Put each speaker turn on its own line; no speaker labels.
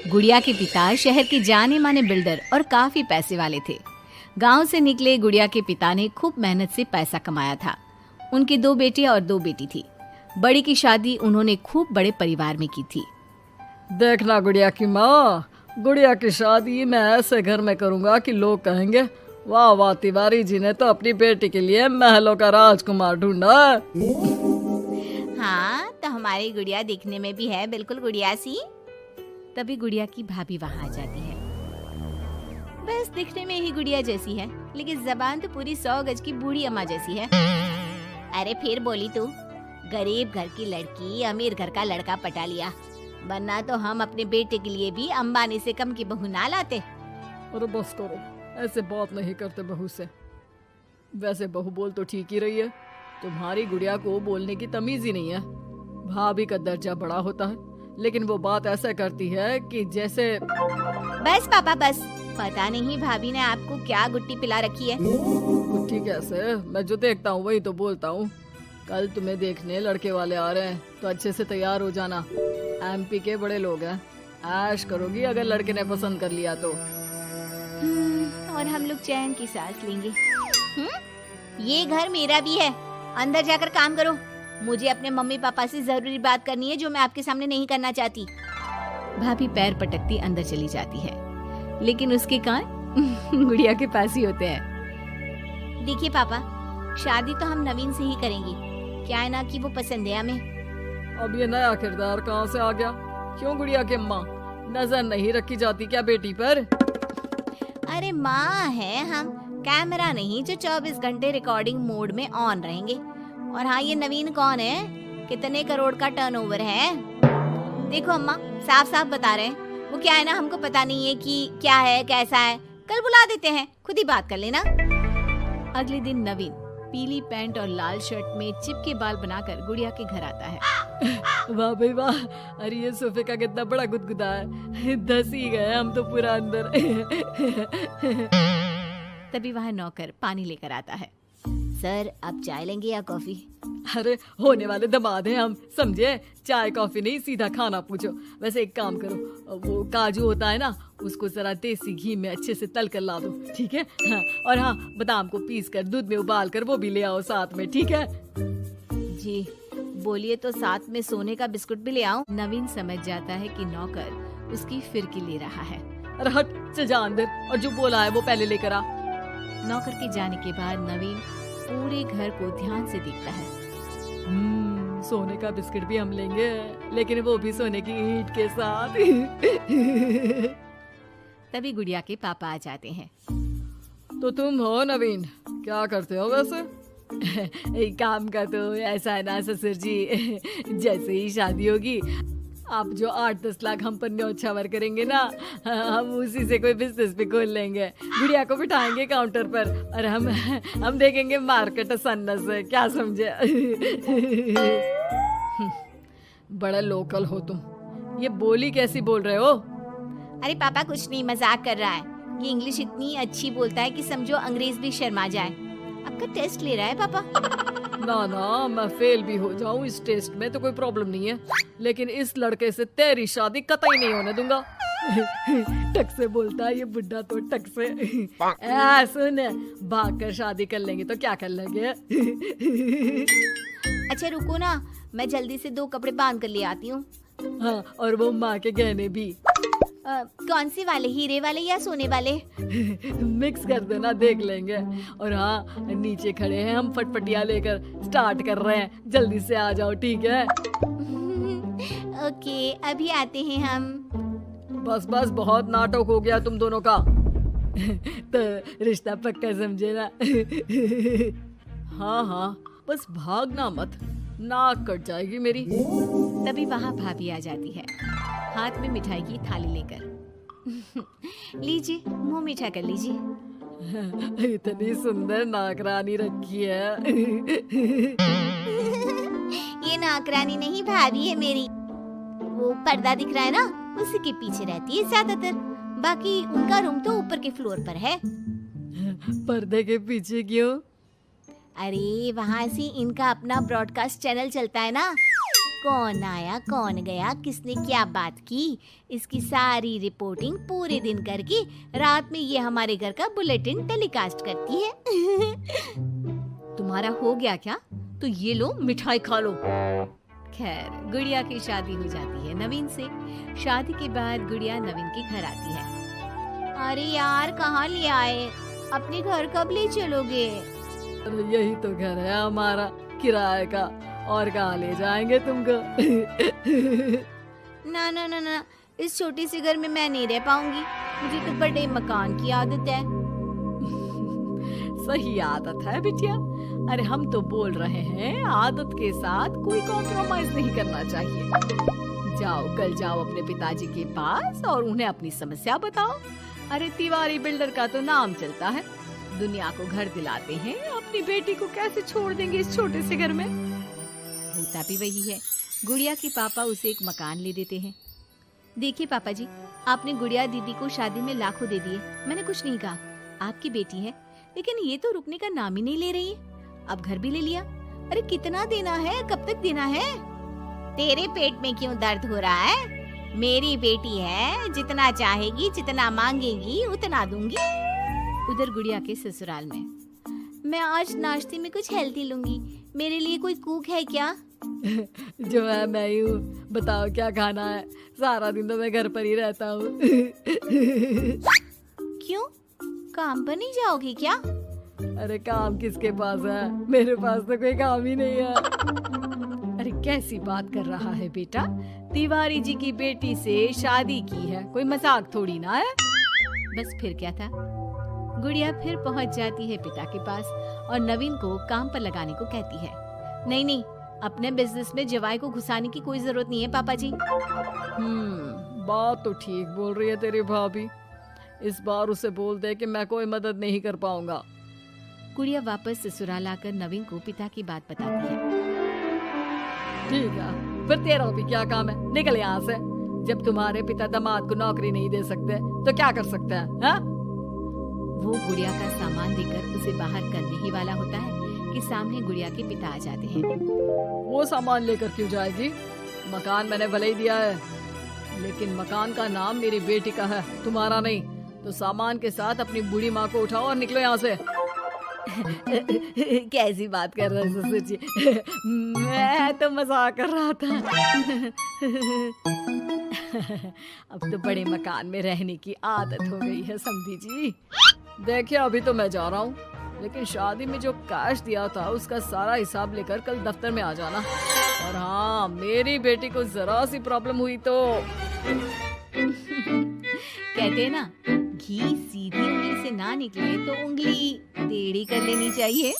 गुड़िया के पिता शहर के जाने माने बिल्डर और काफी पैसे वाले थे। गांव से निकले गुड़िया के पिता ने खूब मेहनत से पैसा कमाया था। उनकी 2 बेटे और 2 बेटी थी। बड़ी की शादी उन्होंने खूब बड़े परिवार में की थी।
देखना गुड़िया की माँ, गुड़िया की शादी मैं ऐसे घर में करूँगा कि लोग कहेंगे, वाह वाह, तिवारी जी ने तो अपनी बेटी के लिए महलों का राजकुमार ढूंढा।
हाँ, तो हमारी गुड़िया दिखने में भी है बिल्कुल गुड़िया सी। तभी गुड़िया की भाभी वहाँ आ जाती है। बस दिखने में ही गुड़िया जैसी है, लेकिन जबान तो पूरी 100 गज की बूढ़ी अम्मा जैसी है। अरे फिर बोली तू, गरीब घर की लड़की अमीर घर का लड़का पटा लिया, वरना तो हम अपने बेटे के लिए भी अंबानी से कम की बहू ना लाते।
अरे बस करो, ऐसे बात नहीं करते बहू से। वैसे बहू बोल तो ठीक ही रही है, तुम्हारी गुड़िया को बोलने की तमीज ही नहीं है। भाभी का दर्जा बड़ा होता है, लेकिन वो बात ऐसा करती है कि जैसे।
बस पापा बस, पता नहीं भाभी ने आपको क्या गुट्टी पिला रखी है।
गुट्टी कैसे, मैं जो देखता हूँ वही तो बोलता हूँ। कल तुम्हें देखने लड़के वाले आ रहे हैं, तो अच्छे से तैयार हो जाना। एमपी के बड़े लोग हैं, ऐश करोगी अगर लड़के ने पसंद कर लिया तो।
और हम लोग चैन की सांस लेंगे। ये घर मेरा भी है, अंदर जाकर काम करो। मुझे अपने मम्मी पापा से जरूरी बात करनी है जो मैं आपके सामने नहीं करना चाहती। भाभी पैर पटकती अंदर चली जाती है, लेकिन उसके कान गुड़िया के पास ही होते हैं। देखिए पापा, शादी तो हम नवीन से ही करेंगे, क्या है ना कि वो पसंद है हमें।
अब ये नया किरदार कहाँ से आ गया? क्यों गुड़िया के माँ, नजर नहीं रखी जाती क्या बेटी पर?
अरे माँ है हम, कैमरा नहीं जो 24 घंटे रिकॉर्डिंग मोड में ऑन रहेंगे। और हाँ, ये नवीन कौन है, कितने करोड़ का टर्नओवर है? देखो अम्मा, साफ साफ बता रहे हैं, वो क्या है ना, हमको पता नहीं है कि क्या है कैसा है। कल बुला देते हैं, खुद ही बात कर लेना। अगले दिन नवीन पीली पैंट और लाल शर्ट में चिपके बाल बनाकर गुड़िया के घर आता है।
वाह भाई वाह, अरे ये सोफे का कितना बड़ा गुदगुदा है, धस ही गए हम तो पूरा अंदर।
तभी वह नौकर पानी लेकर आता है। सर, आप चाय लेंगे या कॉफी?
अरे होने वाले दामाद हैं हम, समझे? चाय कॉफी नहीं, सीधा खाना पूछो। वैसे एक काम करो, वो काजू होता है ना, उसको जरा देसी घी में अच्छे से तल कर ला दो, ठीक है? हाँ, और हाँ, बादाम को पीस कर दूध में उबाल कर वो भी ले आओ साथ में, ठीक है?
जी बोलिए, तो साथ में सोने का बिस्कुट भी ले आओ? नवीन समझ जाता है कि नौकर उसकी फिरकी ले रहा है।
अरे हट, चल जा अंदर, और जो बोला है वो पहले लेकर आ।
नौकर के जाने के बाद नवीन पूरे घर को ध्यान से देखता है।
सोने का बिस्किट भी हम लेंगे, लेकिन वो भी सोने की ईंट के साथ।
तभी गुड़िया के पापा आ जाते हैं।
तो तुम हो नवीन, क्या करते हो वैसे? एक काम का तो ऐसा है ना ससुर जी, जैसे ही शादी होगी आप जो 8-10 लाख हम पर न्योछावर करेंगे ना, हम उसी से कोई बिजनेस भी खोल लेंगे। गुड़िया को बिठाएंगे काउंटर पर और हम देखेंगे मार्केट सन्ना से, क्या समझे? बड़ा लोकल हो तुम, ये बोली कैसी बोल रहे हो?
अरे पापा कुछ नहीं, मजाक कर रहा है। ये इंग्लिश इतनी अच्छी बोलता है कि समझो अंग्रेज भी शर्मा जाए। आपका टेस्ट ले रहा है पापा?
ना ना, मैं फेल भी हो जाऊं इस टेस्ट में तो कोई प्रॉब्लम नहीं है, लेकिन इस लड़के से तेरी शादी कतई नहीं होने दूंगा। टक से बोलता है ये बुड्ढा तो, टक से। सुन, भाग कर शादी कर लेंगे तो क्या कर लेंगे?
अच्छा रुको ना, मैं जल्दी से 2 कपड़े बांध कर ले आती हूँ।
हाँ, और वो माँ के गहने भी।
कौन से वाले, हीरे वाले या सोने वाले?
मिक्स कर देना, देख लेंगे। और हाँ, नीचे खड़े हैं हम फटफटिया लेकर, स्टार्ट कर रहे हैं, जल्दी से आ जाओ, ठीक है?
ओके, अभी आते हैं हम।
बस बस, बहुत नाटक हो गया तुम दोनों का। तो रिश्ता पक्का समझे ना? हाँ हाँ, बस भागना मत, नाक कट जाएगी मेरी।
तभी वहाँ भाभी आ जाती है, हाथ में मिठाई की थाली लेकर। लीजिए, मुंह मीठा कर लीजिए।
इतनी सुंदर नाकरानी रखी है।
ये नाकरानी नहीं, भाभी है मेरी। वो पर्दा दिख रहा है ना, उसी के पीछे रहती है ज्यादातर। बाकी उनका रूम तो ऊपर के फ्लोर पर है।
पर्दे के पीछे क्यों?
अरे वहाँ से इनका अपना ब्रॉडकास्ट चैनल चलता है ना, कौन आया कौन गया, किसने क्या बात की, इसकी सारी रिपोर्टिंग पूरे दिन करके रात में ये हमारे घर का बुलेटिन टेलीकास्ट करती है।
तुम्हारा हो गया क्या? तो ये लो मिठाई खा लो।
खैर, गुड़िया की शादी हो जाती है नवीन से। शादी के बाद गुड़िया नवीन के घर आती है। अरे यार, कहाँ ले आए? अपने घर कब ले चलोगे?
अरे यही तो घर है हमारा किराए का, और कहाँ ले जाएंगे तुमको?
ना ना ना ना, इस छोटी सी घर में मैं नहीं रह पाऊंगी। मुझे तो बड़े मकान की आदत है।
सही आदत है बिटिया। अरे हम तो बोल रहे हैं आदत के साथ कोई कॉम्प्रोमाइज नहीं करना चाहिए। जाओ, कल जाओ अपने पिताजी के पास और उन्हें अपनी समस्या बताओ। अरे तिवारी बिल्डर का तो नाम चलता है, दुनिया को घर दिलाते हैं, अपनी बेटी को कैसे छोड़ देंगे इस छोटे से घर में?
होता भी वही है। गुड़िया के पापा उसे एक मकान ले देते हैं। देखिए पापा जी, आपने गुड़िया दीदी को शादी में लाखों दे दिए, मैंने कुछ नहीं कहा। आपकी बेटी है, लेकिन ये तो रुकने का नाम ही नहीं ले रही है। अब घर भी ले लिया। अरे कितना देना है, कब तक देना है? तेरे पेट में क्यों दर्द हो रहा है? मेरी बेटी है, जितना चाहेगी जितना मांगेगी उतना दूंगी। उधर गुड़िया के ससुराल में, मैं आज नाश्ते में कुछ हेल्दी लूंगी, मेरे लिए कोई कुक है क्या?
जो है मैं ही हूँ, बताओ क्या खाना है? सारा दिन तो मैं घर पर ही रहता हूँ।
क्यों, काम पर नहीं जाओगी क्या?
अरे काम किसके पास है? मेरे पास तो कोई काम ही नहीं है। अरे कैसी बात कर रहा है बेटा? तिवारी जी की बेटी से शादी की है, कोई मजाक थोड़ी ना है।
बस फिर क्या था। गुड़िया फिर पहुंच जाती है पिता के पास और नवीन को काम पर लगाने को कहती है। नहीं नहीं, अपने बिजनेस में जवाई को घुसाने की कोई जरूरत नहीं है पापा जी।
बात तो ठीक बोल रही है तेरी भाभी। इस बार उसे बोल दे कि मैं कोई मदद नहीं कर पाऊंगा।
गुड़िया वापस ससुराल आकर नवीन को पिता की बात बताती है।
ठीक है, फिर तेरा भी क्या काम है? निकल यहाँ से। जब तुम्हारे पिता दामाद को नौकरी नहीं दे सकते तो क्या कर सकते हैं? हाँ?
वो गुड़िया का सामान देकर उसे बाहर करने ही वाला होता है कि सामने गुड़िया के पिता आ जाते हैं।
वो सामान लेकर क्यों जाएगी? मकान मैंने भले ही दिया है, लेकिन मकान का नाम मेरी बेटी का है, तुम्हारा नहीं। तो सामान के साथ अपनी बूढ़ी माँ को उठाओ और निकलो यहाँ से।
कैसी बात कर रहे हैं ससुर जी?
मैं तो मजाक कर रहा था।
अब तो बड़े मकान में रहने की आदत हो गई है समधी जी।
देखिए, अभी तो मैं जा रहा हूँ, लेकिन शादी में जो कैश दिया था उसका सारा हिसाब लेकर कल दफ्तर में आ जाना। और हाँ, मेरी बेटी को जरा सी प्रॉब्लम हुई तो
कहते हैं ना, घी सीधी उंगली से ना निकले तो उंगली टेढ़ी कर लेनी चाहिए।